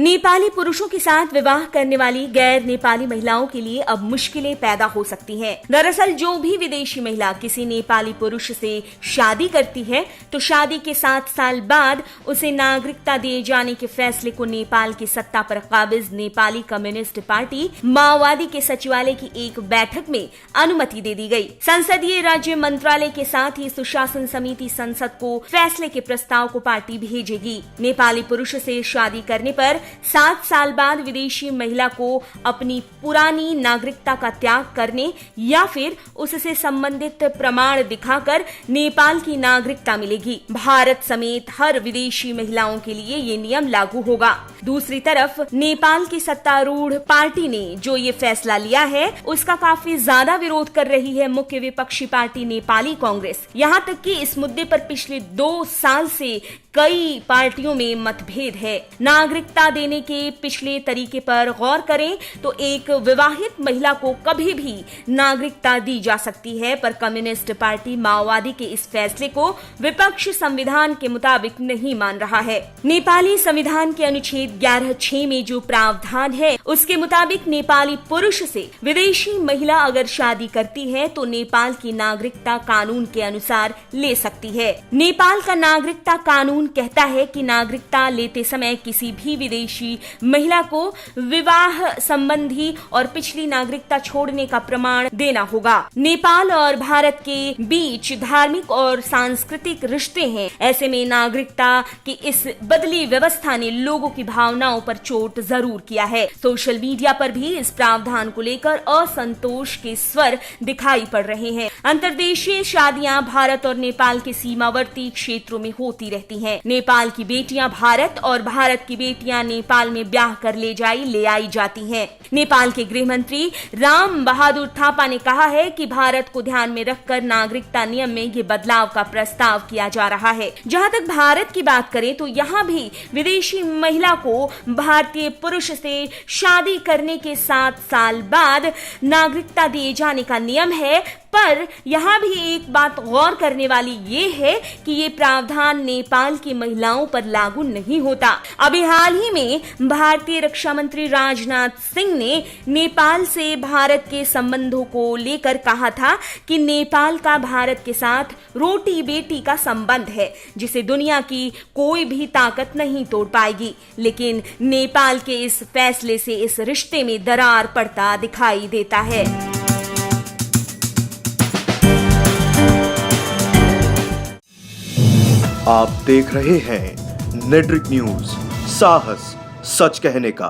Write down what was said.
नेपाली पुरुषों के साथ विवाह करने वाली गैर नेपाली महिलाओं के लिए अब मुश्किलें पैदा हो सकती हैं। दरअसल जो भी विदेशी महिला किसी नेपाली पुरुष से शादी करती है तो शादी के 7 साल बाद उसे नागरिकता दिए जाने के फैसले को नेपाल की सत्ता पर काबिज नेपाली कम्युनिस्ट पार्टी माओवादी के सचिवालय की एक बैठक में अनुमति दे दी गई। संसदीय राज्य मंत्रालय के साथ ही सुशासन समिति संसद को फैसले के प्रस्ताव को पार्टी भेजेगी। नेपाली पुरुष से शादी करने पर 7 साल बाद विदेशी महिला को अपनी पुरानी नागरिकता का त्याग करने या फिर उससे संबंधित प्रमाण दिखाकर नेपाल की नागरिकता मिलेगी। भारत समेत हर विदेशी महिलाओं के लिए ये नियम लागू होगा। दूसरी तरफ नेपाल की सत्तारूढ़ पार्टी ने जो ये फैसला लिया है उसका काफी ज्यादा विरोध कर रही है मुख्य विपक्षी पार्टी नेपाली कांग्रेस। यहाँ तक कि इस मुद्दे पर पिछले 2 साल से कई पार्टियों में मतभेद है। नागरिकता देने के पिछले तरीके पर गौर करें तो एक विवाहित महिला को कभी भी नागरिकता दी जा सकती है, पर कम्युनिस्ट पार्टी माओवादी के इस फैसले को विपक्ष संविधान के मुताबिक नहीं मान रहा है। नेपाली संविधान के अनुच्छेद 11(6) में जो प्रावधान है उसके मुताबिक नेपाली पुरुष से विदेशी महिला अगर शादी करती है तो नेपाल की नागरिकता कानून के अनुसार ले सकती है। नेपाल का नागरिकता कानून कहता है कि नागरिकता लेते समय किसी भी विदेशी महिला को विवाह संबंधी और पिछली नागरिकता छोड़ने का प्रमाण देना होगा। नेपाल और भारत के बीच धार्मिक और सांस्कृतिक रिश्ते हैं। ऐसे में नागरिकता की इस बदली व्यवस्था ने लोगों की भावनाओं पर चोट जरूर किया है। सोशल मीडिया पर भी इस प्रावधान को लेकर असंतोष के स्वर दिखाई पड़ रहे हैं। अंतर्देशीय शादियां भारत और नेपाल के सीमावर्ती क्षेत्रों में होती रहती हैं। नेपाल की बेटियां भारत और भारत की बेटियां नेपाल में ब्याह कर ले आई जाती हैं। नेपाल के गृह मंत्री राम बहादुर थापा ने कहा है कि भारत को ध्यान में रखकर नागरिकता नियम में ये बदलाव का प्रस्ताव किया जा रहा है। जहां तक भारत की बात करें तो यहां भी विदेशी महिला को भारतीय पुरुष से शादी करने के 7 साल बाद नागरिकता दिए जाने का नियम है, पर यहाँ भी एक बात गौर करने वाली ये है कि ये प्रावधान नेपाल की महिलाओं पर लागू नहीं होता। अभी हाल ही में भारतीय रक्षा मंत्री राजनाथ सिंह ने नेपाल से भारत के संबंधों को लेकर कहा था कि नेपाल का भारत के साथ रोटी बेटी का संबंध है जिसे दुनिया की कोई भी ताकत नहीं तोड़ पाएगी। लेकिन नेपाल के इस फैसले से इस रिश्ते में दरार पड़ता दिखाई देता है। आप देख रहे हैं नेट्रिक न्यूज, साहस सच कहने का।